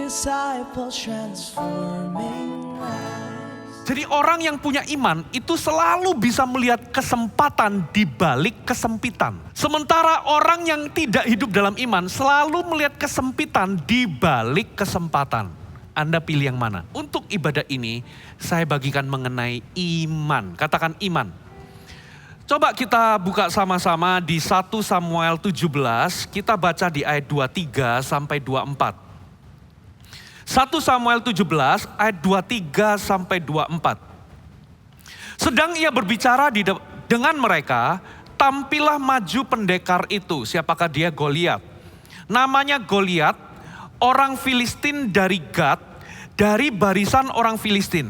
disciples, transforming lives. Jadi orang yang punya iman itu selalu bisa melihat kesempatan di balik kesempitan. Sementara orang yang tidak hidup dalam iman selalu melihat kesempitan di balik kesempatan. Anda pilih yang mana? Untuk ibadah ini saya bagikan mengenai iman. Katakan iman. Coba kita buka sama-sama di 1 Samuel 17, kita baca di ayat 23 sampai 24. 1 Samuel 17 ayat 23 sampai 24. Sedang ia berbicara dengan mereka, tampillah maju pendekar itu. Siapakah dia? Goliat. Namanya Goliat, orang Filistin dari Gad, dari barisan orang Filistin.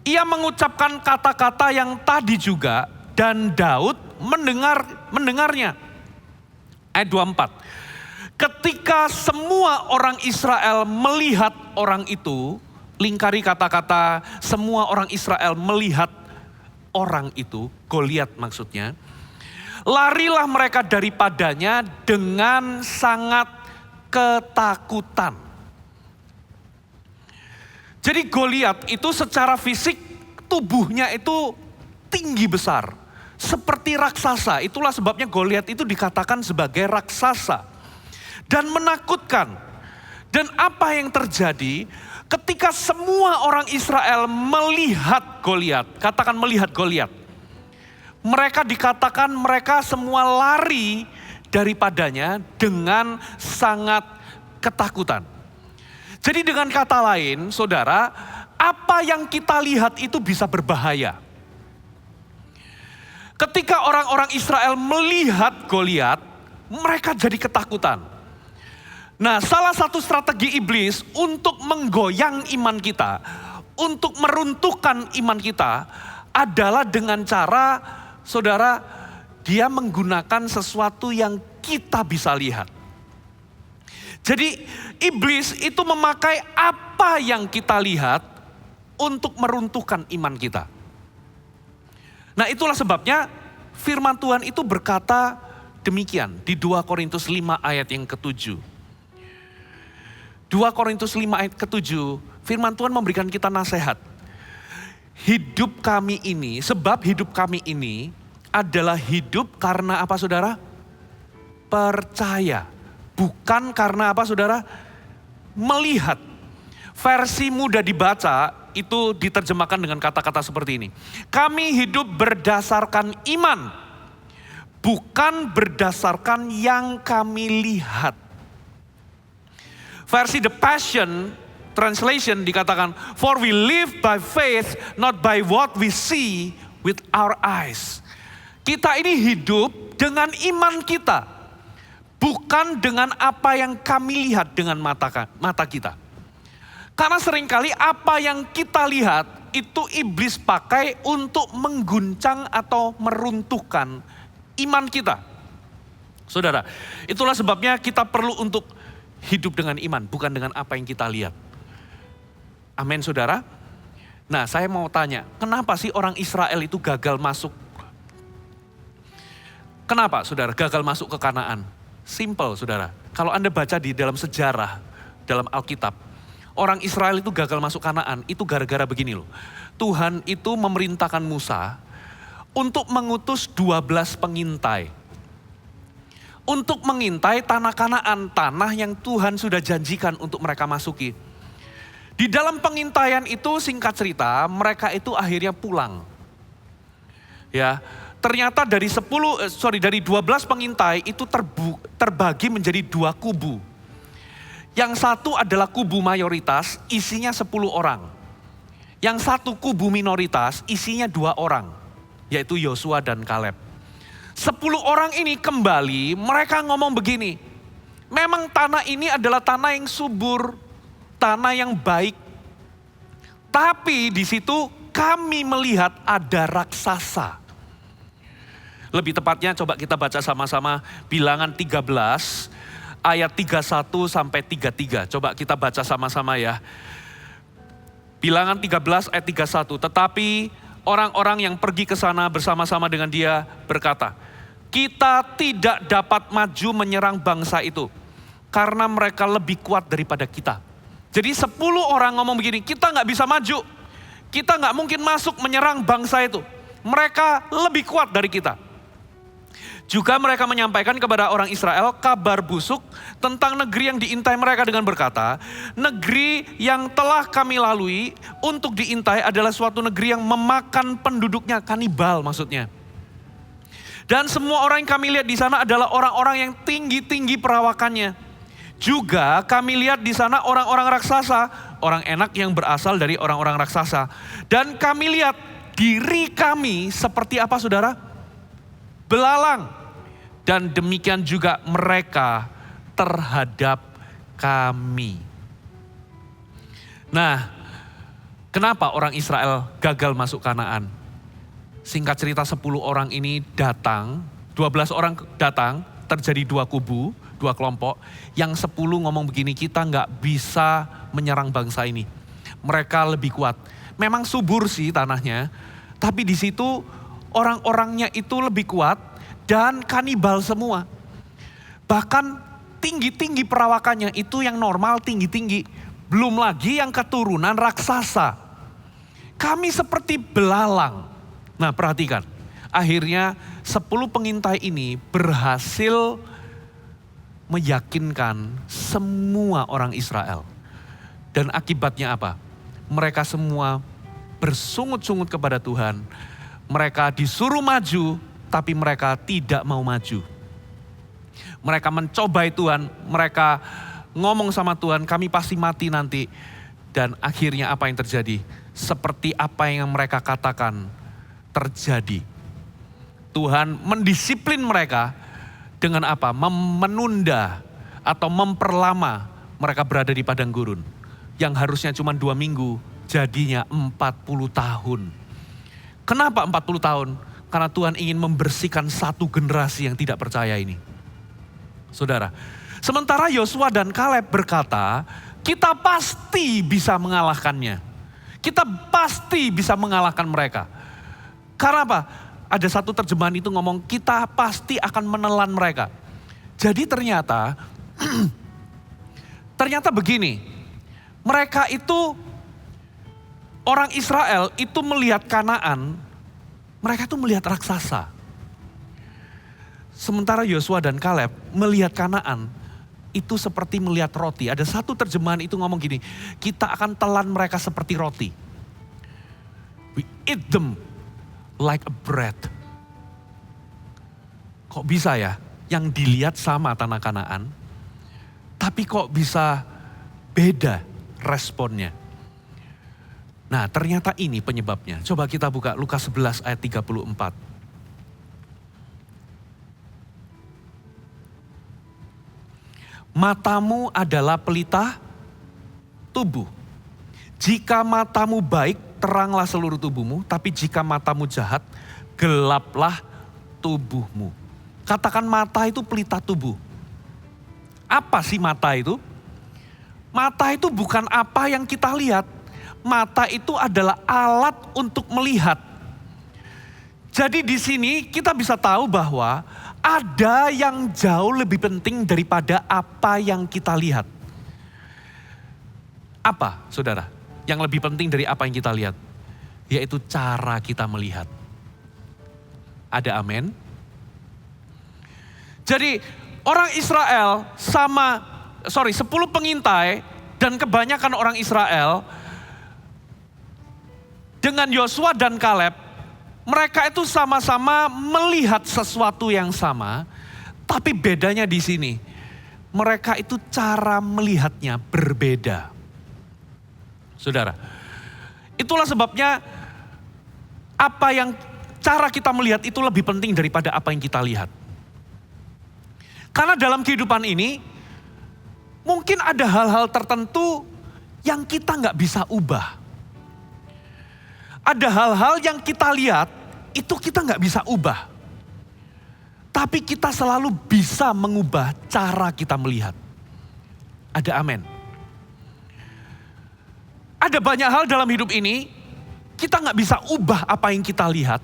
Ia mengucapkan kata-kata yang tadi juga dan Daud mendengarnya. Ayat 24. Ketika semua orang Israel melihat orang itu, lingkari kata-kata semua orang Israel melihat orang itu, Goliat maksudnya. Larilah mereka daripadanya dengan sangat ketakutan. Jadi Goliat itu secara fisik tubuhnya itu tinggi besar. Seperti raksasa, itulah sebabnya Goliat itu dikatakan sebagai raksasa. Dan menakutkan. Dan apa yang terjadi ketika semua orang Israel melihat Goliat. Katakan melihat Goliat. Mereka dikatakan mereka semua lari daripadanya dengan sangat ketakutan. Jadi dengan kata lain, saudara, apa yang kita lihat itu bisa berbahaya. Ketika orang-orang Israel melihat Goliat, mereka jadi ketakutan. Nah, salah satu strategi iblis untuk menggoyang iman kita, untuk meruntuhkan iman kita, adalah dengan cara, saudara, dia menggunakan sesuatu yang kita bisa lihat. Jadi iblis itu memakai apa yang kita lihat untuk meruntuhkan iman kita. Nah itulah sebabnya firman Tuhan itu berkata demikian di 2 Korintus 5 ayat yang ke-7. 2 Korintus 5 ayat ke-7, firman Tuhan memberikan kita nasihat. Hidup kami ini, sebab hidup kami ini adalah hidup karena apa saudara? Percaya. Bukan karena apa saudara? Melihat. Versi mudah dibaca itu diterjemahkan dengan kata-kata seperti ini. Kami hidup berdasarkan iman. Bukan berdasarkan yang kami lihat. Versi The Passion Translation dikatakan, for we live by faith, not by what we see with our eyes. Kita ini hidup dengan iman kita. Bukan dengan apa yang kami lihat dengan mata kita. Karena seringkali apa yang kita lihat itu iblis pakai untuk mengguncang atau meruntuhkan iman kita. Saudara, itulah sebabnya kita perlu untuk hidup dengan iman, bukan dengan apa yang kita lihat. Amin saudara. Nah saya mau tanya, kenapa sih orang Israel itu gagal masuk? Kenapa saudara gagal masuk ke Kanaan? Simple saudara, kalau Anda baca di dalam sejarah, dalam Alkitab, orang Israel itu gagal masuk Kanaan, itu gara-gara begini loh. Tuhan itu memerintahkan Musa untuk mengutus 12 pengintai. Untuk mengintai tanah Kanaan, tanah yang Tuhan sudah janjikan untuk mereka masuki. Di dalam pengintaian itu singkat cerita, mereka itu akhirnya pulang. Ya. Ternyata dari 12 pengintai itu terbagi menjadi 2 kubu. Yang satu adalah kubu mayoritas, isinya 10 orang. Yang satu kubu minoritas, isinya 2 orang, yaitu Yosua dan Kaleb. 10 orang ini kembali, mereka ngomong begini, memang tanah ini adalah tanah yang subur, tanah yang baik. Tapi di situ kami melihat ada raksasa. Lebih tepatnya coba kita baca sama-sama Bilangan 13 ayat 31 sampai 33. Coba kita baca sama-sama ya. Bilangan 13 ayat 31. Tetapi orang-orang yang pergi ke sana bersama-sama dengan dia berkata, kita tidak dapat maju menyerang bangsa itu karena mereka lebih kuat daripada kita. Jadi 10 orang ngomong begini, kita nggak bisa maju. Kita nggak mungkin masuk menyerang bangsa itu. Mereka lebih kuat dari kita. Juga mereka menyampaikan kepada orang Israel kabar busuk tentang negeri yang diintai mereka dengan berkata, negeri yang telah kami lalui untuk diintai adalah suatu negeri yang memakan penduduknya, kanibal maksudnya. Dan semua orang yang kami lihat di sana adalah orang-orang yang tinggi-tinggi perawakannya. Juga kami lihat di sana orang-orang raksasa, orang enak yang berasal dari orang-orang raksasa. Dan kami lihat diri kami seperti apa saudara? Belalang. Dan demikian juga mereka terhadap kami. Nah, kenapa orang Israel gagal masuk Kanaan? Singkat cerita 10 orang ini datang, 12 orang datang, terjadi 2 kubu, 2 kelompok. Yang 10 ngomong begini, kita nggak bisa menyerang bangsa ini. Mereka lebih kuat. Memang subur sih tanahnya, tapi di situ orang-orangnya itu lebih kuat dan kanibal semua. Bahkan tinggi-tinggi perawakannya itu yang normal tinggi-tinggi. Belum lagi yang keturunan raksasa. Kami seperti belalang. Nah perhatikan, akhirnya 10 pengintai ini berhasil meyakinkan semua orang Israel. Dan akibatnya apa? Mereka semua bersungut-sungut kepada Tuhan. Mereka disuruh maju, tapi mereka tidak mau maju. Mereka mencobai Tuhan, mereka ngomong sama Tuhan, kami pasti mati nanti. Dan akhirnya apa yang terjadi? Seperti apa yang mereka katakan terjadi. Tuhan mendisiplin mereka dengan apa? Menunda atau memperlama mereka berada di padang gurun. Yang harusnya cuma 2 minggu, jadinya 40 tahun. Kenapa 40 tahun? Karena Tuhan ingin membersihkan satu generasi yang tidak percaya ini. Saudara, sementara Yosua dan Kaleb berkata, kita pasti bisa mengalahkannya. Kita pasti bisa mengalahkan mereka. Karena apa? Ada satu terjemahan itu ngomong, kita pasti akan menelan mereka. Jadi ternyata, ternyata begini, mereka itu, orang Israel itu melihat Kanaan, mereka tuh melihat raksasa. Sementara Yosua dan Kaleb melihat Kanaan itu seperti melihat roti. Ada satu terjemahan itu ngomong gini, kita akan telan mereka seperti roti. We eat them like a bread. Kok bisa ya yang dilihat sama tanah Kanaan, tapi kok bisa beda responnya. Nah ternyata ini penyebabnya. Coba kita buka Lukas 11 ayat 34. Matamu adalah pelita tubuh. Jika matamu baik, teranglah seluruh tubuhmu. Tapi jika matamu jahat, gelaplah tubuhmu. Katakan mata itu pelita tubuh. Apa sih mata itu? Mata itu bukan apa yang kita lihat. Mata itu adalah alat untuk melihat. Jadi di sini kita bisa tahu bahwa ada yang jauh lebih penting daripada apa yang kita lihat. Apa, saudara? Yang lebih penting dari apa yang kita lihat? Yaitu cara kita melihat. Ada amin? Jadi orang Israel 10 pengintai dan kebanyakan orang Israel dengan Yosua dan Kaleb, mereka itu sama-sama melihat sesuatu yang sama, tapi bedanya di sini, mereka itu cara melihatnya berbeda. Saudara, itulah sebabnya cara kita melihat itu lebih penting daripada apa yang kita lihat. Karena dalam kehidupan ini, mungkin ada hal-hal tertentu yang kita nggak bisa ubah. Ada hal-hal yang kita lihat, itu kita nggak bisa ubah. Tapi kita selalu bisa mengubah cara kita melihat. Ada amin. Ada banyak hal dalam hidup ini, kita nggak bisa ubah apa yang kita lihat.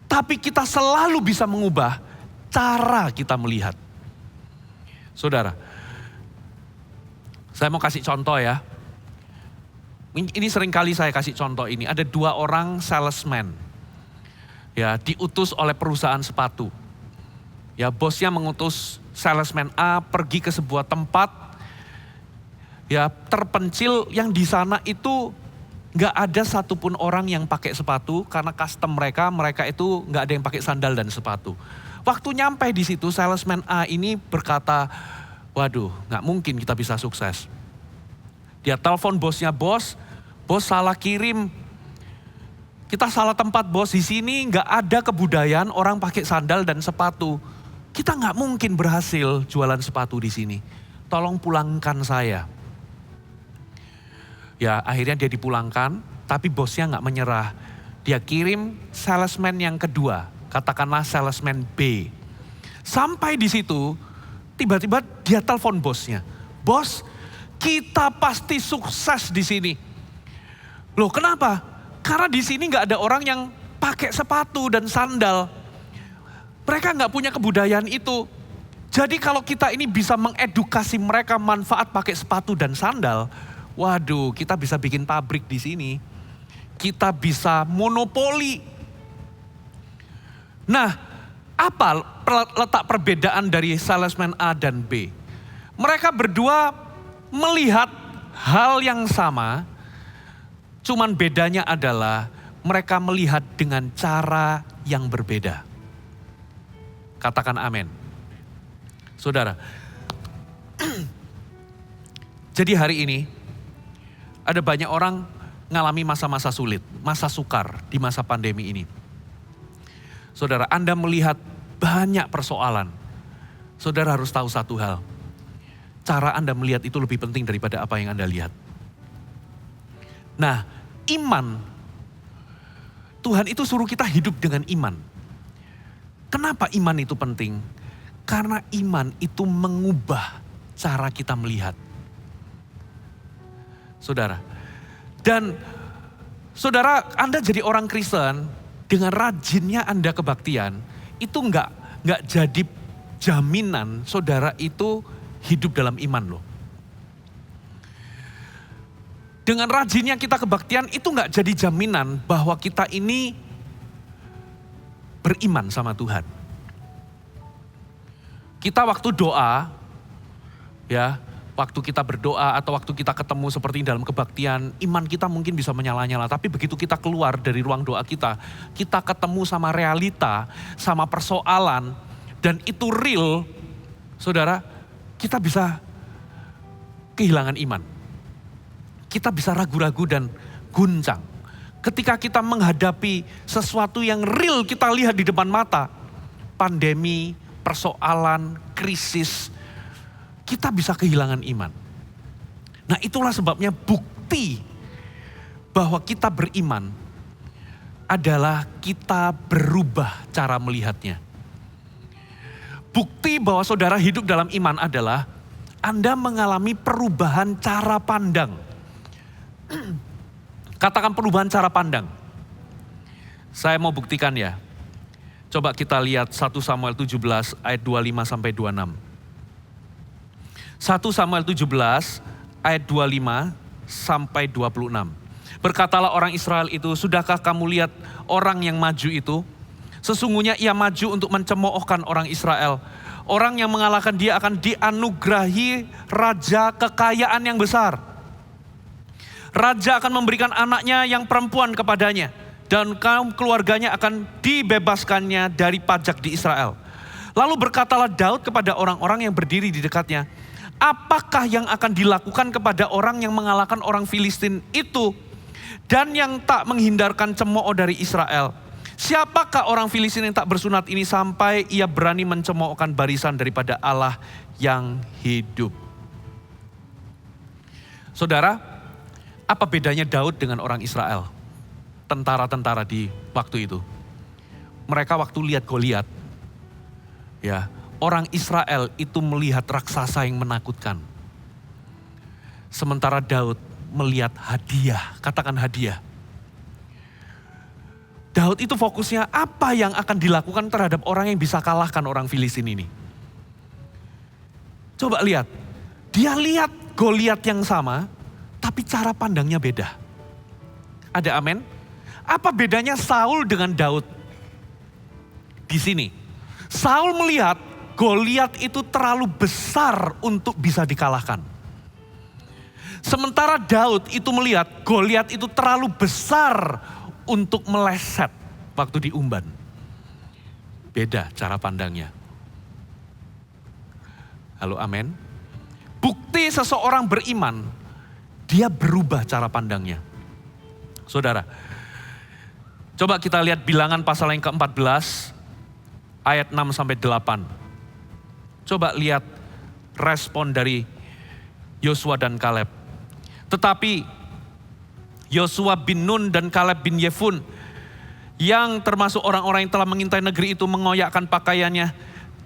Tapi kita selalu bisa mengubah cara kita melihat. Saudara, Saya mau kasih contoh ya. Ini sering kali saya kasih contoh ini. Ada 2 orang salesman. Ya, diutus oleh perusahaan sepatu. Ya, bosnya mengutus salesman A pergi ke sebuah tempat ya terpencil yang di sana itu nggak ada satupun orang yang pakai sepatu karena custom mereka itu nggak ada yang pakai sandal dan sepatu. Waktu nyampe di situ, salesman A ini berkata, waduh, nggak mungkin kita bisa sukses. Dia telepon bosnya, bos salah kirim. Kita salah tempat bos, di sini nggak ada kebudayaan orang pakai sandal dan sepatu. Kita nggak mungkin berhasil jualan sepatu di sini. Tolong pulangkan saya. Ya akhirnya dia dipulangkan, tapi bosnya nggak menyerah. Dia kirim salesman yang kedua, katakanlah salesman B. Sampai di situ, tiba-tiba dia telepon bosnya. Bos, kita pasti sukses di sini. Loh kenapa? Karena di sini nggak ada orang yang pakai sepatu dan sandal. Mereka nggak punya kebudayaan itu. Jadi kalau kita ini bisa mengedukasi mereka manfaat pakai sepatu dan sandal, waduh, kita bisa bikin pabrik di sini. Kita bisa monopoli. Nah, apa letak perbedaan dari salesman A dan B? Mereka berdua melihat hal yang sama, cuman bedanya adalah mereka melihat dengan cara yang berbeda. Katakan amin. Saudara, jadi hari ini ada banyak orang ngalami masa-masa sulit, masa sukar di masa pandemi ini. Saudara, Anda melihat banyak persoalan. Saudara harus tahu satu hal. Cara Anda melihat itu lebih penting daripada apa yang Anda lihat. Nah, iman. Tuhan itu suruh kita hidup dengan iman. Kenapa iman itu penting? Karena iman itu mengubah cara kita melihat. Saudara. Dan saudara, Anda jadi orang Kristen dengan rajinnya Anda kebaktian, itu enggak jadi jaminan saudara itu hidup dalam iman loh. Dengan rajinnya kita kebaktian itu enggak jadi jaminan bahwa kita ini beriman sama Tuhan. Kita waktu doa, ya, waktu kita berdoa atau waktu kita ketemu seperti dalam kebaktian, iman kita mungkin bisa menyala-nyala. Tapi begitu kita keluar dari ruang doa kita ketemu sama realita, sama persoalan, dan itu real, saudara, kita bisa kehilangan iman. Kita bisa ragu-ragu dan guncang. Ketika kita menghadapi sesuatu yang real kita lihat di depan mata, pandemi, persoalan, krisis, kita bisa kehilangan iman. Nah itulah sebabnya bukti bahwa kita beriman adalah kita berubah cara melihatnya. Bukti bahwa saudara hidup dalam iman adalah Anda mengalami perubahan cara pandang. Katakan perubahan cara pandang. Saya mau buktikan ya. Coba kita lihat 1 Samuel 17 ayat 25 sampai 26. 1 Samuel 17 ayat 25 sampai 26. Berkatalah orang Israel itu, sudahkah kamu lihat orang yang maju itu? Sesungguhnya ia maju untuk mencemoohkan orang Israel. Orang yang mengalahkan dia akan dianugerahi raja kekayaan yang besar. Raja akan memberikan anaknya yang perempuan kepadanya. Dan kaum keluarganya akan dibebaskannya dari pajak di Israel. Lalu berkatalah Daud kepada orang-orang yang berdiri di dekatnya, apakah yang akan dilakukan kepada orang yang mengalahkan orang Filistin itu dan yang tak menghindarkan cemooh dari Israel? Siapakah orang Filistin yang tak bersunat ini sampai ia berani mencemoohkan barisan daripada Allah yang hidup? Saudara, apa bedanya Daud dengan orang Israel? Tentara-tentara di waktu itu. Mereka waktu lihat Goliat, ya, orang Israel itu melihat raksasa yang menakutkan. Sementara Daud melihat hadiah, katakan hadiah. Daud itu fokusnya apa yang akan dilakukan terhadap orang yang bisa kalahkan orang Filistin ini. Coba lihat, dia lihat Goliat yang sama, tapi cara pandangnya beda. Ada amin? Apa bedanya Saul dengan Daud? Di sini, Saul melihat Goliat itu terlalu besar untuk bisa dikalahkan. Sementara Daud itu melihat Goliat itu terlalu besar untuk meleset waktu diumban. Beda cara pandangnya. Halo, amin. Bukti seseorang beriman, dia berubah cara pandangnya. Saudara, coba kita lihat Bilangan pasal yang ke-14, ayat 6-8. Coba lihat respon dari Yosua dan Kaleb. Tetapi Yosua bin Nun dan Kaleb bin Yefun, yang termasuk orang-orang yang telah mengintai negeri itu, mengoyakkan pakaiannya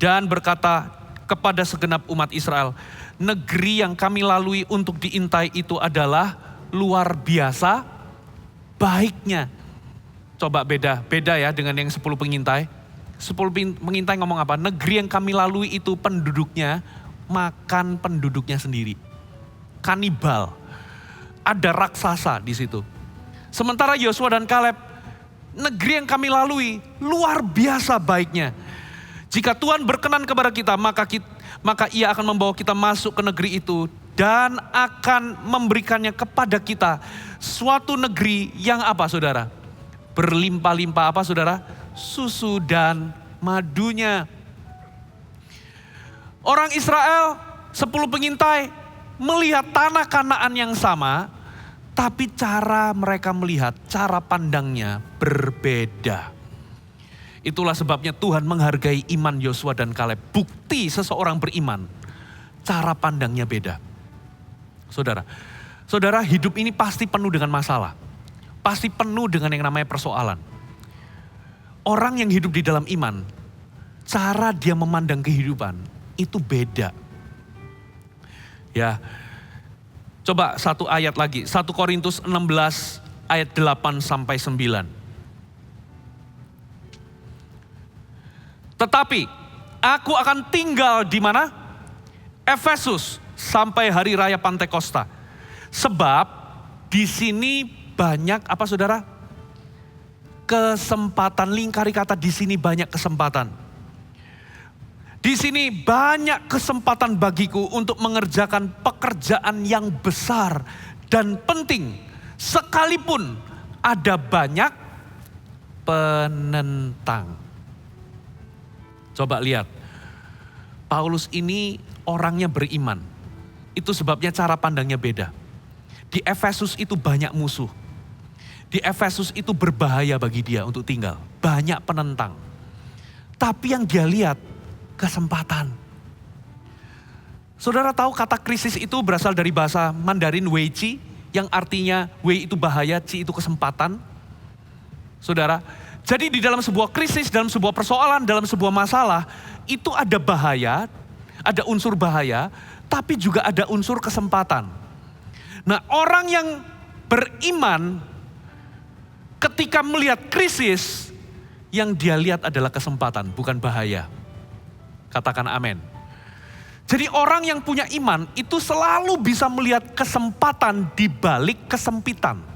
dan berkata kepada segenap umat Israel, negeri yang kami lalui untuk diintai itu adalah luar biasa baiknya. Coba beda ya dengan yang 10 pengintai. 10 pengintai ngomong apa? Negeri yang kami lalui itu penduduknya makan penduduknya sendiri. Kanibal. Ada raksasa di situ. Sementara Yosua dan Kaleb, negeri yang kami lalui luar biasa baiknya. Jika Tuhan berkenan kepada kita, maka Ia akan membawa kita masuk ke negeri itu dan akan memberikannya kepada kita suatu negeri yang apa, saudara? Berlimpah-limpah apa, saudara? Susu dan madunya. Orang Israel 10 pengintai melihat tanah Kanaan yang sama, tapi cara mereka melihat, cara pandangnya berbeda. Itulah sebabnya Tuhan menghargai iman Yosua dan Kaleb. Bukti seseorang beriman, cara pandangnya beda. Saudara, hidup ini pasti penuh dengan masalah. Pasti penuh dengan yang namanya persoalan. Orang yang hidup di dalam iman, cara dia memandang kehidupan itu beda. Ya, coba satu ayat lagi, 1 Korintus 16 ayat 8-9. Tetapi aku akan tinggal di mana? Efesus sampai hari raya Pantekosta. Sebab di sini banyak apa, saudara? Kesempatan, lingkari kata di sini banyak kesempatan. Di sini banyak kesempatan bagiku untuk mengerjakan pekerjaan yang besar dan penting. Sekalipun ada banyak penentang. Coba lihat, Paulus ini orangnya beriman. Itu sebabnya cara pandangnya beda. Di Efesus itu banyak musuh. Di Efesus itu berbahaya bagi dia untuk tinggal. Banyak penentang. Tapi yang dia lihat, kesempatan. Saudara tahu kata krisis itu berasal dari bahasa Mandarin Wei Qi, yang artinya Wei itu bahaya, Qi itu kesempatan. Saudara, jadi di dalam sebuah krisis, dalam sebuah persoalan, dalam sebuah masalah, itu ada bahaya, ada unsur bahaya, tapi juga ada unsur kesempatan. Nah, orang yang beriman ketika melihat krisis, yang dia lihat adalah kesempatan, bukan bahaya. Katakan amin. Jadi orang yang punya iman itu selalu bisa melihat kesempatan di balik kesempitan.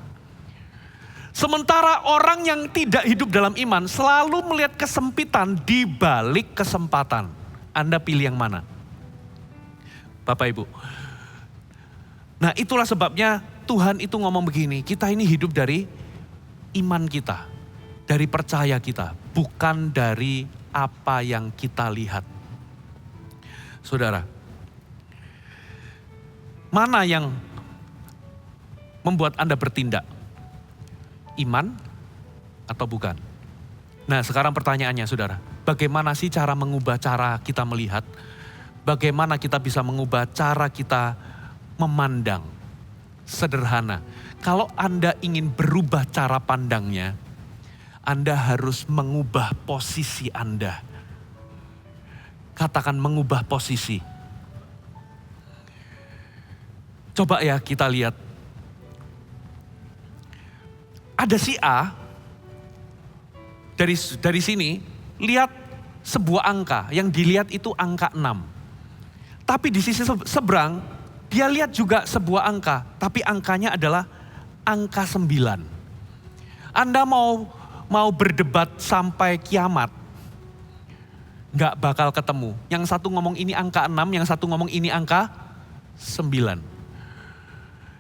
Sementara orang yang tidak hidup dalam iman selalu melihat kesempitan di balik kesempatan. Anda pilih yang mana? Bapak Ibu. Nah, itulah sebabnya Tuhan itu ngomong begini, kita ini hidup dari iman kita, dari percaya kita, bukan dari apa yang kita lihat. Saudara, mana yang membuat Anda bertindak? Iman atau bukan? Nah, sekarang pertanyaannya, saudara, bagaimana sih cara mengubah cara kita melihat? Bagaimana kita bisa mengubah cara kita memandang? Sederhana, kalau Anda ingin berubah cara pandangnya, Anda harus mengubah posisi Anda. Katakan mengubah posisi. Coba ya kita lihat. Ada si A, dari sini, lihat sebuah angka, yang dilihat itu angka 6. Tapi di sisi seberang, Dia lihat juga sebuah angka, tapi angkanya adalah angka 9. Anda mau berdebat sampai kiamat, nggak bakal ketemu. Yang satu ngomong ini angka 6, yang satu ngomong ini angka 9.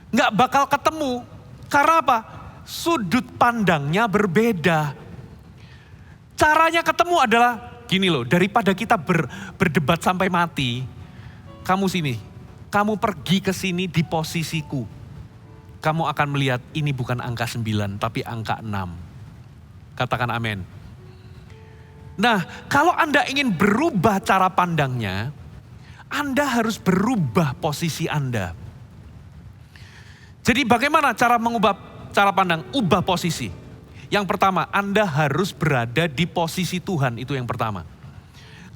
Nggak bakal ketemu, karena apa? Sudut pandangnya berbeda. Caranya ketemu adalah gini loh, daripada kita berdebat sampai mati, kamu sini. Kamu pergi ke sini di posisiku. Kamu akan melihat ini bukan angka 9 tapi angka 6. Katakan amin. Nah, kalau Anda ingin berubah cara pandangnya, Anda harus berubah posisi Anda. Jadi bagaimana cara mengubah cara pandang? Ubah posisi. Yang pertama, Anda harus berada di posisi Tuhan, itu yang pertama.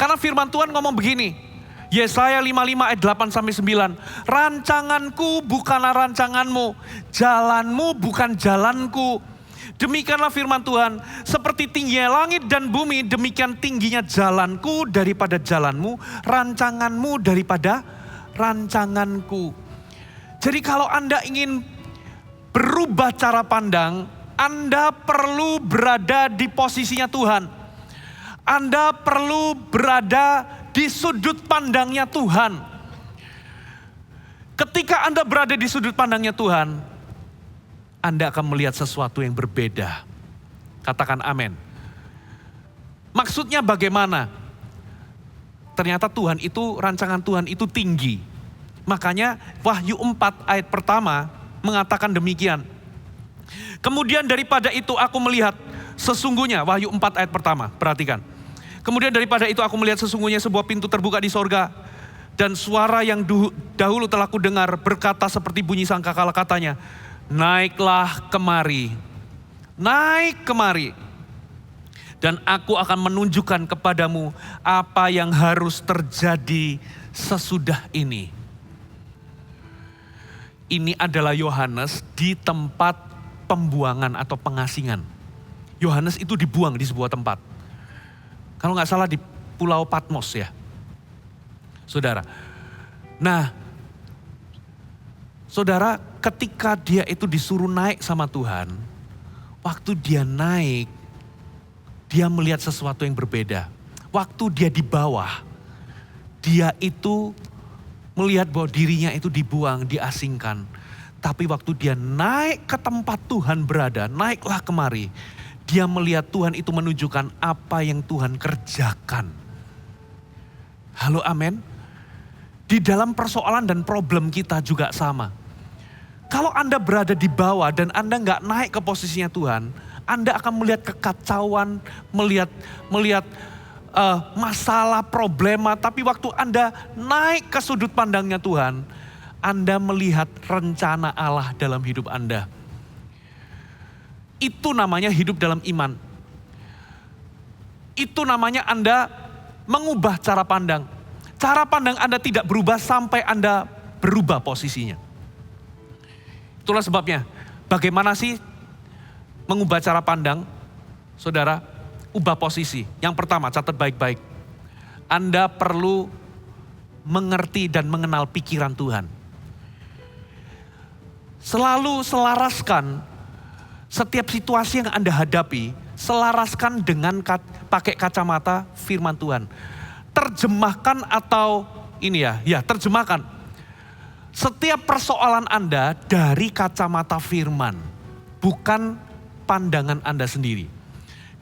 Karena firman Tuhan ngomong begini, Yesaya 55 ayat 8-9. Rancanganku bukanlah rancanganmu, jalanmu bukan jalanku. Demikianlah firman Tuhan, seperti tingginya langit dan bumi, demikian tingginya jalanku daripada jalanmu, rancanganmu daripada rancanganku. Jadi kalau Anda ingin berubah cara pandang, Anda perlu berada di posisinya Tuhan. Anda perlu berada di sudut pandangnya Tuhan. Ketika Anda berada di sudut pandangnya Tuhan, Anda akan melihat sesuatu yang berbeda. Katakan amin. Maksudnya bagaimana? Ternyata Tuhan itu, rancangan Tuhan itu tinggi. Makanya Wahyu 4 ayat pertama mengatakan demikian. Kemudian daripada itu aku melihat sesungguhnya, Wahyu 4 ayat pertama, perhatikan. Kemudian daripada itu aku melihat sesungguhnya sebuah pintu terbuka di sorga. Dan suara yang dahulu telah kudengar berkata seperti bunyi sangkakala, katanya, naiklah kemari, naik kemari. Dan aku akan menunjukkan kepadamu apa yang harus terjadi sesudah ini. Ini adalah Yohanes di tempat pembuangan atau pengasingan. Yohanes itu dibuang di sebuah tempat. Kalau nggak salah di Pulau Patmos ya, saudara. Nah, saudara, ketika dia itu disuruh naik sama Tuhan, waktu dia naik, dia melihat sesuatu yang berbeda. Waktu dia di bawah, dia itu melihat bahwa dirinya itu dibuang, diasingkan. Tapi waktu dia naik ke tempat Tuhan berada, naiklah kemari, dia melihat Tuhan itu menunjukkan apa yang Tuhan kerjakan. Halo, amin. Di dalam persoalan dan problem kita juga sama. Kalau Anda berada di bawah dan Anda nggak naik ke posisinya Tuhan, Anda akan melihat kekacauan, melihat masalah, problema. Tapi waktu Anda naik ke sudut pandangnya Tuhan, Anda melihat rencana Allah dalam hidup Anda. Itu namanya hidup dalam iman. Itu namanya Anda mengubah cara pandang. Cara pandang Anda tidak berubah sampai Anda berubah posisinya. Itulah sebabnya, bagaimana sih mengubah cara pandang? Saudara, ubah posisi. Yang pertama, catat baik-baik. Anda perlu mengerti dan mengenal pikiran Tuhan. Selalu selaraskan setiap situasi yang Anda hadapi, selaraskan dengan pakai kacamata firman Tuhan. Terjemahkan atau terjemahkan. Setiap persoalan Anda dari kacamata firman, bukan pandangan Anda sendiri.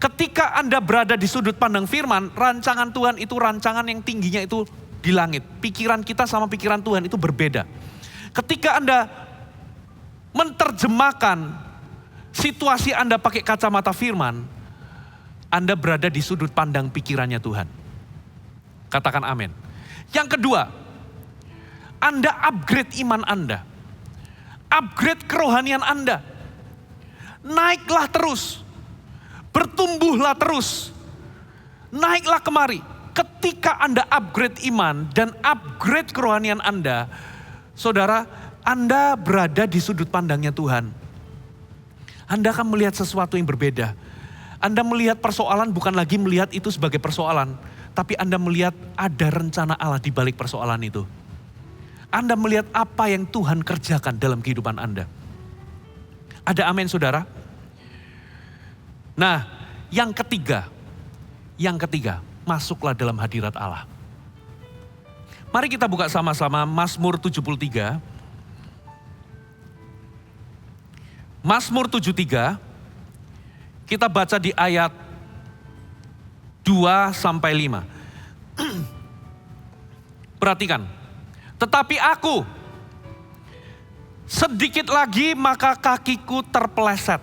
Ketika Anda berada di sudut pandang firman, rancangan Tuhan itu rancangan yang tingginya itu di langit. Pikiran kita sama pikiran Tuhan itu berbeda. Ketika Anda menerjemahkan situasi Anda pakai kacamata firman, Anda berada di sudut pandang pikirannya Tuhan. Katakan amin. Yang kedua, Anda upgrade iman Anda. Upgrade kerohanian Anda. Naiklah terus. Bertumbuhlah terus. Naiklah kemari. Ketika Anda upgrade iman dan upgrade kerohanian Anda, saudara, Anda berada di sudut pandangnya Tuhan. Anda akan melihat sesuatu yang berbeda. Anda melihat persoalan bukan lagi melihat itu sebagai persoalan, tapi Anda melihat ada rencana Allah di balik persoalan itu. Anda melihat apa yang Tuhan kerjakan dalam kehidupan Anda. Ada amin saudara? Nah, yang ketiga, masuklah dalam hadirat Allah. Mari kita buka sama-sama Mazmur 73. Mazmur 73, kita baca di ayat 2 sampai 5. Perhatikan, tetapi aku, sedikit lagi maka kakiku terpeleset.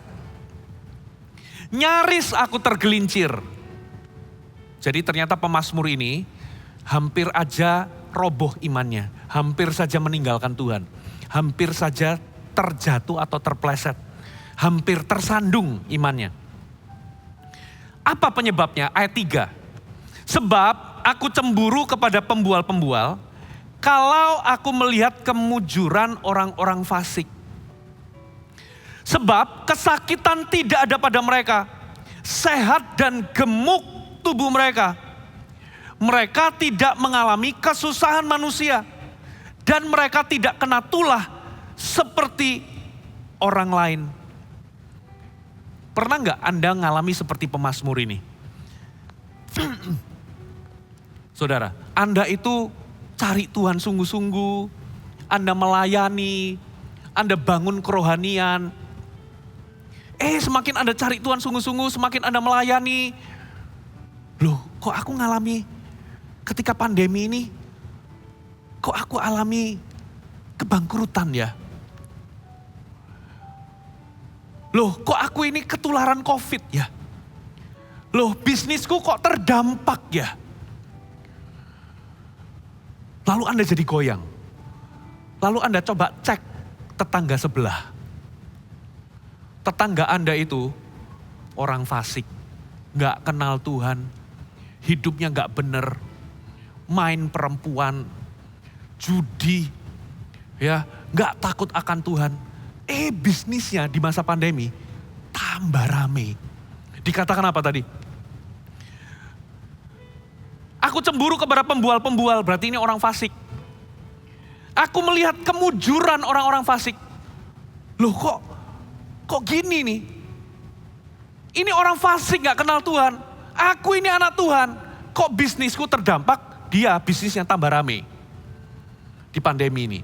Nyaris aku tergelincir. Jadi ternyata pemazmur ini hampir aja roboh imannya. Hampir saja meninggalkan Tuhan. Hampir saja terjatuh atau terpeleset. Hampir tersandung imannya. Apa penyebabnya? Ayat 3. Sebab aku cemburu kepada pembual-pembual kalau aku melihat kemujuran orang-orang fasik. Sebab kesakitan tidak ada pada mereka, sehat dan gemuk tubuh mereka. Mereka tidak mengalami kesusahan manusia, dan mereka tidak kena tulah seperti orang lain. Pernah nggak Anda ngalami seperti pemazmur ini? Saudara, Anda itu cari Tuhan sungguh-sungguh, Anda melayani, Anda bangun kerohanian. Semakin Anda cari Tuhan sungguh-sungguh, semakin Anda melayani. Loh, kok aku ngalami ketika pandemi ini, kok aku alami kebangkrutan ya? Loh, kok aku ini ketularan COVID ya? Loh, bisnisku kok terdampak ya? Lalu Anda jadi goyang. Lalu Anda coba cek tetangga sebelah. Tetangga Anda itu orang fasik, gak kenal Tuhan, hidupnya gak bener, main perempuan, judi, ya, gak takut akan Tuhan. Bisnisnya di masa pandemi tambah rame. Dikatakan apa tadi? Aku cemburu kepada pembual-pembual, berarti ini orang fasik. Aku melihat kemujuran orang-orang fasik. Loh kok gini nih? Ini orang fasik gak kenal Tuhan. Aku ini anak Tuhan. Kok bisnisku terdampak? Dia bisnisnya tambah rame. Di pandemi ini.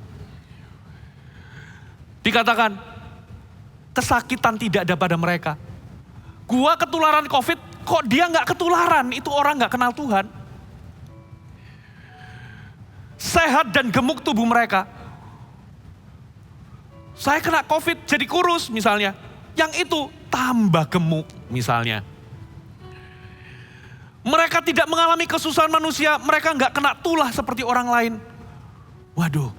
Dikatakan, kesakitan tidak ada pada mereka. Gua ketularan COVID, kok dia gak ketularan? Itu orang gak kenal Tuhan. Sehat dan gemuk tubuh mereka. Saya kena COVID jadi kurus misalnya. Yang itu tambah gemuk misalnya. Mereka tidak mengalami kesusahan manusia. Mereka gak kena tulah seperti orang lain. Waduh.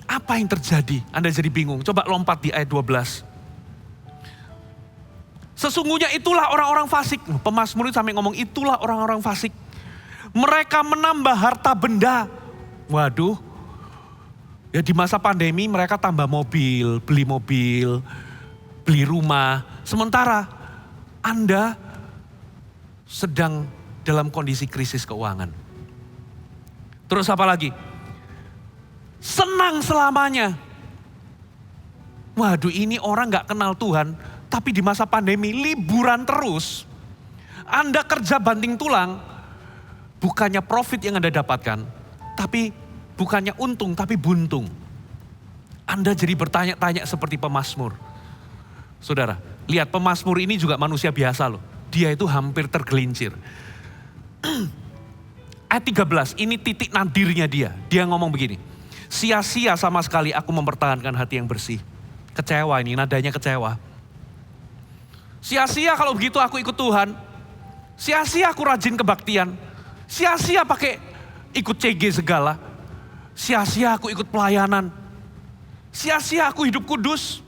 Apa yang terjadi? Anda jadi bingung. Coba lompat di ayat 12. Sesungguhnya itulah orang-orang fasik. Pemazmur itu sampai ngomong itulah orang-orang fasik. Mereka menambah harta benda. Waduh. Ya di masa pandemi mereka tambah mobil, beli rumah. Sementara Anda sedang dalam kondisi krisis keuangan. Terus apa lagi? Senang selamanya. Waduh, ini orang gak kenal Tuhan, tapi di masa pandemi liburan terus. Anda kerja banting tulang, bukannya profit yang Anda dapatkan, tapi bukannya untung, tapi buntung. Anda jadi bertanya-tanya seperti pemazmur. Saudara, lihat pemazmur ini juga manusia biasa loh. Dia itu hampir tergelincir. Ayat 13, ini titik nadirnya dia. Dia ngomong begini, sia-sia sama sekali aku mempertahankan hati yang bersih. Kecewa ini, nadanya kecewa. Sia-sia kalau begitu aku ikut Tuhan. Sia-sia aku rajin kebaktian. Sia-sia pakai ikut CG segala. Sia-sia aku ikut pelayanan. Sia-sia aku hidup kudus.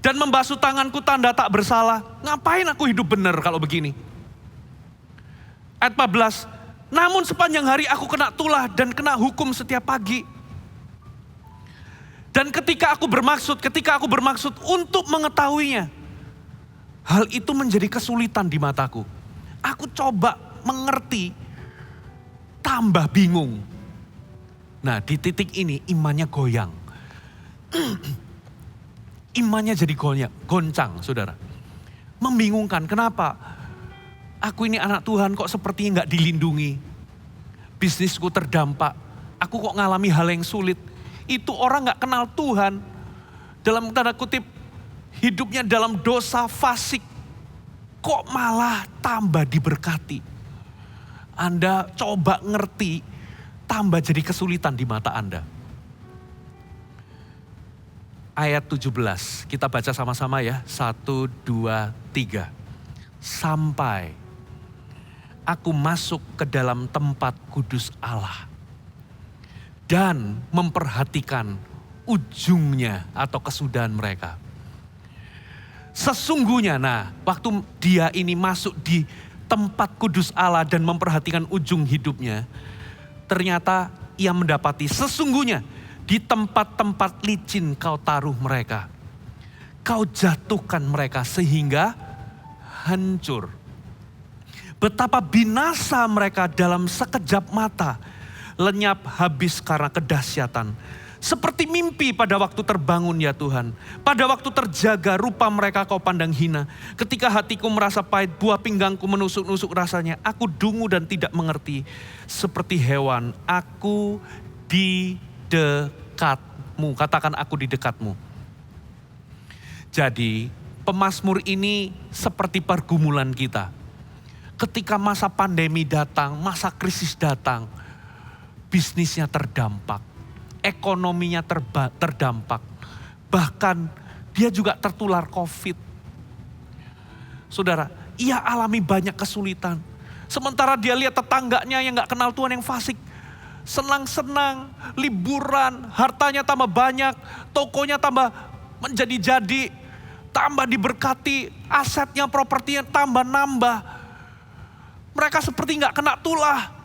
Dan membasuh tanganku tanda tak bersalah. Ngapain aku hidup benar kalau begini? Ayat 14. Namun sepanjang hari aku kena tulah dan kena hukum setiap pagi. Dan ketika aku bermaksud untuk mengetahuinya, hal itu menjadi kesulitan di mataku. Aku coba mengerti, tambah bingung. Nah, di titik ini imannya goyang. Imannya jadi goncang, saudara. Membingungkan, kenapa? Aku ini anak Tuhan kok sepertinya gak dilindungi. Bisnisku terdampak, aku kok ngalami hal yang sulit. Itu orang gak kenal Tuhan. Dalam tanda kutip, hidupnya dalam dosa fasik. Kok malah tambah diberkati. Anda coba ngerti, tambah jadi kesulitan di mata Anda. Ayat 17, kita baca sama-sama ya. 1, 2, 3. Sampai aku masuk ke dalam tempat kudus Allah. Dan memperhatikan ujungnya atau kesudahan mereka. Sesungguhnya, nah waktu dia ini masuk di tempat kudus Allah dan memperhatikan ujung hidupnya. Ternyata ia mendapati sesungguhnya di tempat-tempat licin kau taruh mereka. Kau jatuhkan mereka sehingga hancur. Betapa binasa mereka dalam sekejap mata. Lenyap habis karena kedahsyatan. Seperti mimpi pada waktu terbangun ya Tuhan. Pada waktu terjaga rupa mereka kau pandang hina. Ketika hatiku merasa pahit, buah pinggangku menusuk-nusuk rasanya. Aku dungu dan tidak mengerti. Seperti hewan, aku di dekatmu. Katakan aku di dekatmu. Jadi pemazmur ini seperti pergumulan kita. Ketika masa pandemi datang, masa krisis datang, bisnisnya terdampak. Ekonominya terdampak. Bahkan dia juga tertular COVID. Saudara, ia alami banyak kesulitan. Sementara dia lihat tetangganya yang gak kenal Tuhan yang fasik. Senang-senang, liburan, hartanya tambah banyak, tokonya tambah menjadi-jadi, tambah diberkati, asetnya, propertinya tambah nambah. Mereka seperti gak kena tulah.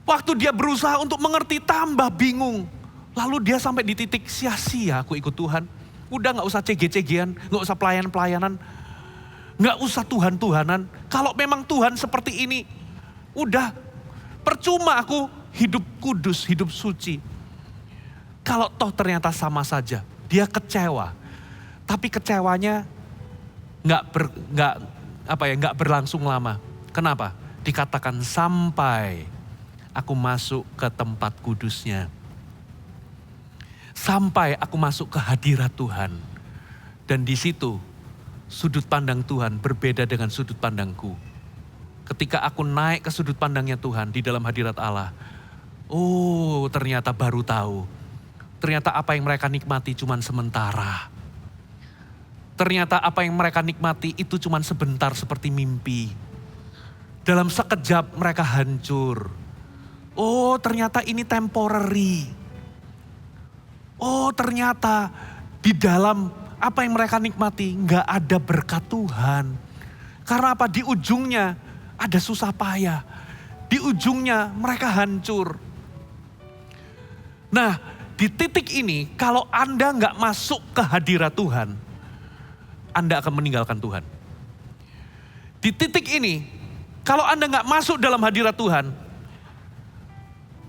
Waktu dia berusaha untuk mengerti tambah bingung. Lalu dia sampai di titik sia-sia aku ikut Tuhan. Udah gak usah cege-cegean, gak usah pelayan-pelayanan. Gak usah Tuhan-Tuhanan. Kalau memang Tuhan seperti ini, udah percuma aku hidup kudus, hidup suci. Kalau toh ternyata sama saja, dia kecewa. Tapi kecewanya gak berlangsung lama. Kenapa? Dikatakan sampai aku masuk ke tempat kudusnya. Sampai aku masuk ke hadirat Tuhan. Dan di situ sudut pandang Tuhan berbeda dengan sudut pandangku. Ketika aku naik ke sudut pandangnya Tuhan di dalam hadirat Allah. Oh ternyata baru tahu. Ternyata apa yang mereka nikmati cuma sementara. Ternyata apa yang mereka nikmati itu cuma sebentar seperti mimpi. Dalam sekejap mereka hancur. Oh ternyata ini temporary. Oh ternyata di dalam apa yang mereka nikmati gak ada berkat Tuhan. Karena apa? Di ujungnya ada susah payah. Di ujungnya mereka hancur. Nah di titik ini kalau Anda gak masuk ke hadirat Tuhan, Anda akan meninggalkan Tuhan. Di titik ini kalau Anda gak masuk dalam hadirat Tuhan,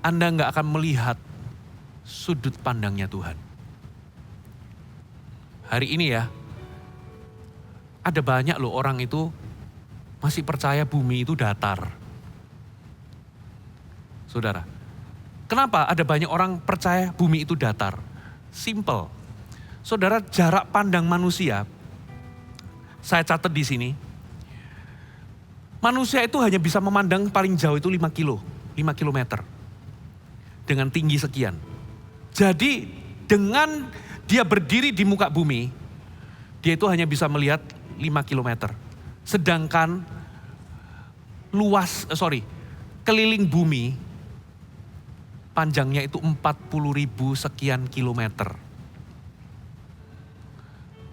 Anda gak akan melihat sudut pandangnya Tuhan. Hari ini ya, ada banyak loh orang itu masih percaya bumi itu datar. Saudara, kenapa ada banyak orang percaya bumi itu datar? Simple. Saudara, jarak pandang manusia, saya catat di sini, manusia itu hanya bisa memandang paling jauh itu 5 kilometer. Dengan tinggi sekian. Jadi dengan dia berdiri di muka bumi, dia itu hanya bisa melihat 5 kilometer. Sedangkan keliling bumi panjangnya itu 40.000 sekian kilometer.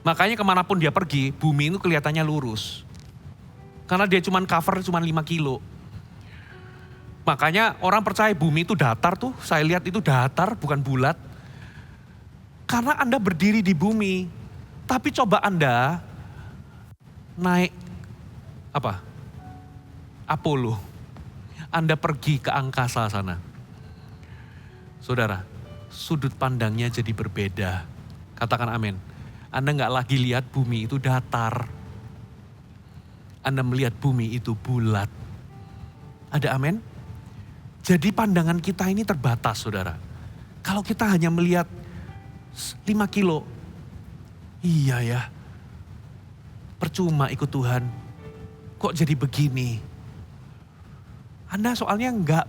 Makanya kemanapun dia pergi, bumi itu kelihatannya lurus. Karena dia cuma cover 5 kilo. Makanya orang percaya bumi itu datar tuh, saya lihat itu datar bukan bulat. Karena Anda berdiri di bumi, tapi coba Anda naik Apollo. Anda pergi ke angkasa sana. Saudara, sudut pandangnya jadi berbeda. Katakan amin. Anda nggak lagi lihat bumi itu datar. Anda melihat bumi itu bulat. Ada amin? Jadi pandangan kita ini terbatas, saudara. Kalau kita hanya melihat 5 kilo, iya ya, percuma ikut Tuhan. Kok jadi begini? Anda soalnya nggak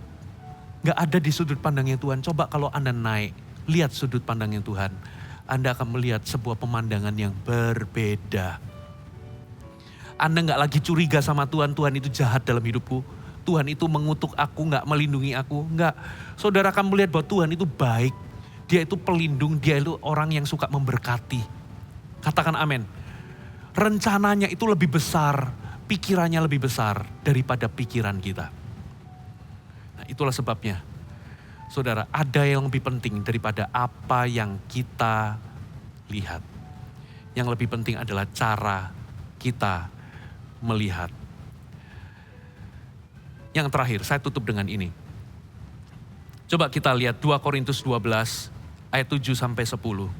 ada di sudut pandangnya Tuhan. Coba kalau Anda naik, lihat sudut pandangnya Tuhan. Anda akan melihat sebuah pemandangan yang berbeda. Anda nggak lagi curiga sama Tuhan, Tuhan itu jahat dalam hidupku. Tuhan itu mengutuk aku, nggak melindungi aku. Nggak, saudara akan melihat bahwa Tuhan itu baik. Dia itu pelindung, dia itu orang yang suka memberkati. Katakan amin. Rencananya itu lebih besar, pikirannya lebih besar daripada pikiran kita. Nah, itulah sebabnya, saudara, ada yang lebih penting daripada apa yang kita lihat. Yang lebih penting adalah cara kita melihat. Yang terakhir, saya tutup dengan ini. Coba kita lihat 2 Korintus 12 ayat 7-10.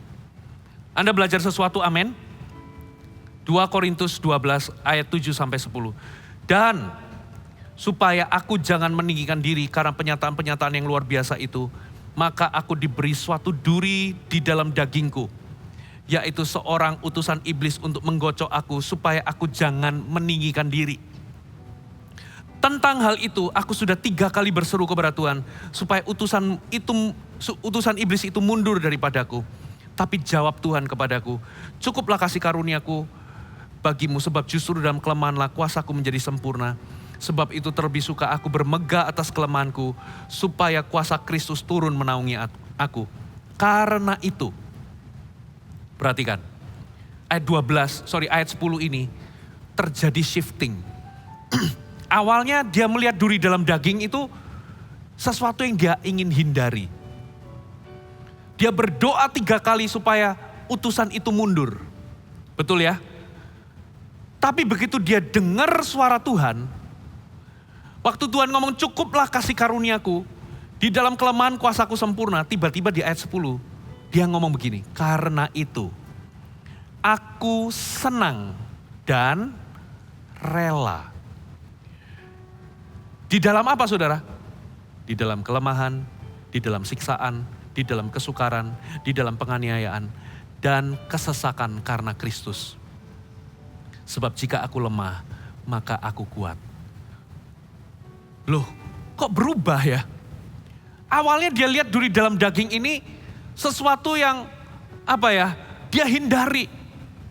Anda belajar sesuatu, amin? 2 Korintus 12 ayat 7-10. Dan supaya aku jangan meninggikan diri karena penyataan-penyataan yang luar biasa itu, maka aku diberi suatu duri di dalam dagingku, yaitu seorang utusan iblis untuk menggocok aku supaya aku jangan meninggikan diri. Tentang hal itu aku sudah 3 kali berseru kepada Tuhan supaya utusan iblis itu mundur daripadaku. Tapi jawab Tuhan kepadaku, cukuplah kasih karuniaku bagimu, sebab justru dalam kelemahanlah kuasaku menjadi sempurna. Sebab itu terlebih suka aku bermegah atas kelemahanku, supaya kuasa Kristus turun menaungi aku. Karena itu, perhatikan, ayat 10 ini terjadi shifting. Awalnya dia melihat duri dalam daging itu sesuatu yang dia ingin hindari. Dia berdoa 3 kali supaya utusan itu mundur. Betul ya? Tapi begitu dia dengar suara Tuhan, waktu Tuhan ngomong cukuplah kasih karuniaku, di dalam kelemahan kuasaku sempurna, tiba-tiba di ayat 10, dia ngomong begini, karena itu aku senang dan rela. Di dalam apa, saudara? Di dalam kelemahan, di dalam siksaan, di dalam kesukaran, di dalam penganiayaan, dan kesesakan karena Kristus. Sebab jika aku lemah, maka aku kuat. Loh, kok berubah ya? Awalnya dia lihat duri dalam daging ini sesuatu yang dia hindari,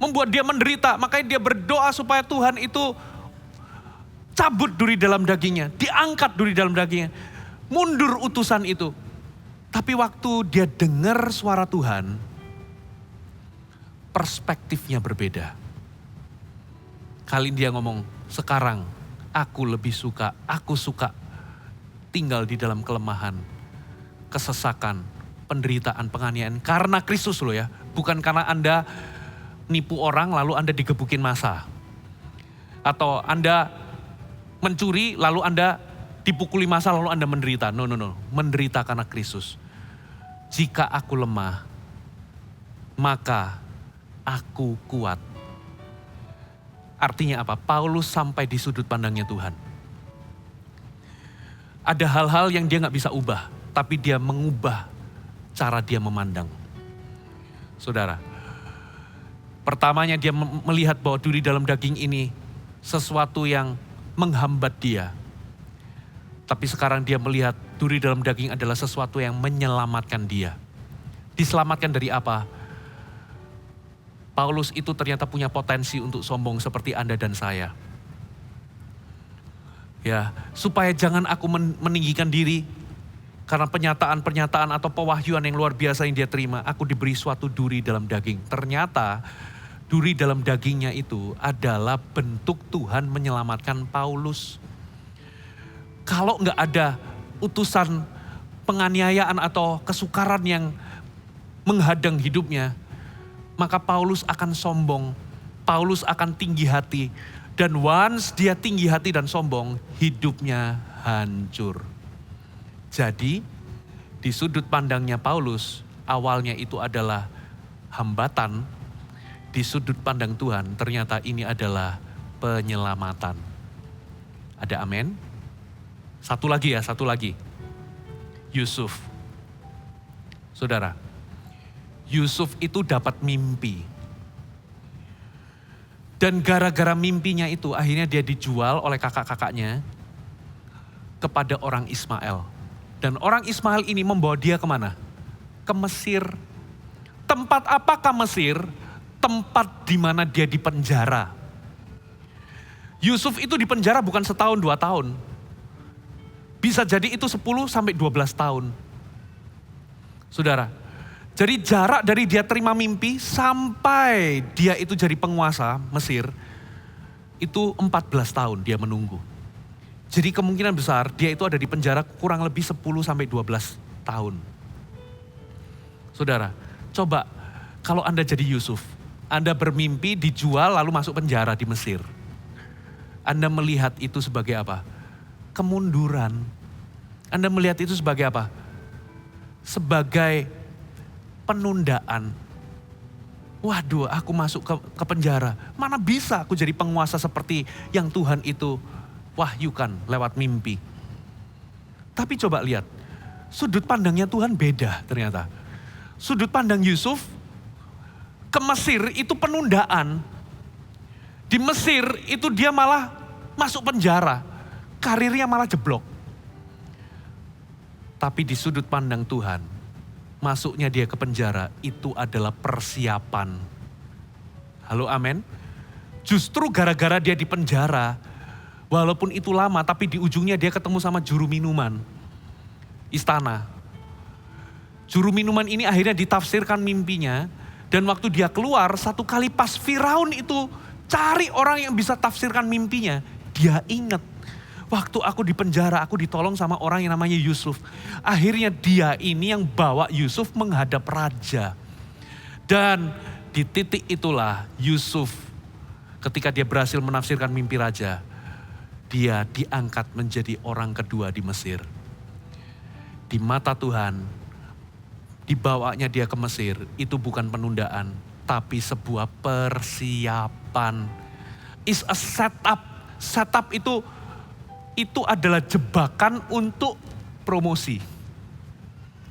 membuat dia menderita. Makanya dia berdoa supaya Tuhan itu cabut duri dalam dagingnya, diangkat duri dalam dagingnya, mundur utusan itu. Tapi waktu dia dengar suara Tuhan, perspektifnya berbeda. Kali ini dia ngomong, sekarang aku suka tinggal di dalam kelemahan, kesesakan, penderitaan, penganiayaan. Karena Kristus loh ya, bukan karena Anda nipu orang lalu Anda digebukin massa. Atau Anda mencuri lalu Anda dipukuli massa lalu Anda menderita. No. Menderita karena Kristus. Jika aku lemah, maka aku kuat. Artinya apa? Paulus sampai di sudut pandangnya Tuhan. Ada hal-hal yang dia gak bisa ubah, tapi dia mengubah cara dia memandang. Saudara, pertamanya dia melihat bahwa duri dalam daging ini sesuatu yang menghambat dia. Tapi sekarang dia melihat duri dalam daging adalah sesuatu yang menyelamatkan dia. Diselamatkan dari apa? Paulus itu ternyata punya potensi untuk sombong seperti Anda dan saya. Ya, supaya jangan aku meninggikan diri karena pernyataan-pernyataan atau pewahyuan yang luar biasa yang dia terima. Aku diberi suatu duri dalam daging. Ternyata duri dalam dagingnya itu adalah bentuk Tuhan menyelamatkan Paulus. Kalau nggak ada utusan penganiayaan atau kesukaran yang menghadang hidupnya, maka Paulus akan sombong, Paulus akan tinggi hati. Dan once dia tinggi hati dan sombong, hidupnya hancur. Jadi Di sudut pandangnya Paulus, awalnya itu adalah hambatan. Di sudut pandang Tuhan, ternyata ini adalah penyelamatan. Ada amin? Satu lagi. Yusuf. Saudara, Yusuf itu dapat mimpi. Dan gara-gara mimpinya itu akhirnya dia dijual oleh kakak-kakaknya kepada orang Ismail. Dan orang Ismail ini membawa dia kemana? Ke Mesir. Tempat apakah Mesir? Tempat di mana dia dipenjara. Yusuf itu dipenjara bukan setahun 2 tahun. Bisa jadi itu 10 sampai 12 tahun. Saudara, jadi jarak dari dia terima mimpi sampai dia itu jadi penguasa Mesir, itu 14 tahun dia menunggu. Jadi kemungkinan besar dia itu ada di penjara kurang lebih 10 sampai 12 tahun. Saudara, coba kalau Anda jadi Yusuf, Anda bermimpi dijual lalu masuk penjara di Mesir. Anda melihat itu sebagai apa? Kemunduran. Anda melihat itu sebagai apa? Sebagai penundaan. Waduh, aku masuk ke penjara. Mana bisa aku jadi penguasa seperti yang Tuhan itu wahyukan lewat mimpi. Tapi coba lihat, sudut pandangnya Tuhan beda ternyata. Sudut pandang Yusuf ke Mesir itu penundaan. Di Mesir itu dia malah masuk penjara. Karirnya malah jeblok. Tapi di sudut pandang Tuhan, masuknya dia ke penjara itu adalah persiapan. Halo, amin. Justru gara-gara dia di penjara, walaupun itu lama tapi di ujungnya dia ketemu sama juru minuman istana. Juru minuman ini akhirnya ditafsirkan mimpinya, dan waktu dia keluar satu kali pas Firaun itu cari orang yang bisa tafsirkan mimpinya, dia ingat. Waktu aku di penjara, aku ditolong sama orang yang namanya Yusuf. Akhirnya dia ini yang bawa Yusuf menghadap raja. Dan di titik itulah Yusuf, ketika dia berhasil menafsirkan mimpi raja, dia diangkat menjadi orang kedua di Mesir. Di mata Tuhan, dibawanya dia ke Mesir, itu bukan penundaan, tapi sebuah persiapan. It's a setup. Setup itu adalah jebakan untuk promosi.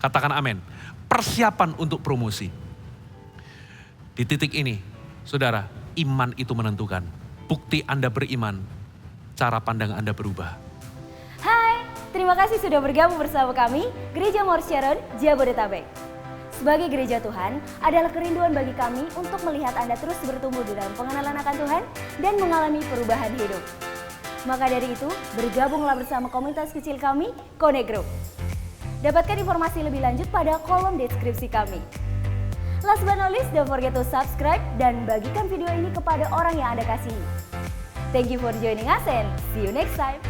Katakan amin. Persiapan untuk promosi. Di titik ini, saudara, iman itu menentukan. Bukti Anda beriman, cara pandang Anda berubah. Hai, terima kasih sudah bergabung bersama kami, Gereja Mount Sharon, Jabodetabek. Sebagai gereja Tuhan, adalah kerinduan bagi kami untuk melihat Anda terus bertumbuh di dalam pengenalan akan Tuhan dan mengalami perubahan hidup. Maka dari itu, bergabunglah bersama komunitas kecil kami, Connect Group. Dapatkan informasi lebih lanjut pada kolom deskripsi kami. Last but not least, don't forget to subscribe dan bagikan video ini kepada orang yang Anda kasihi. Thank you for joining us and see you next time.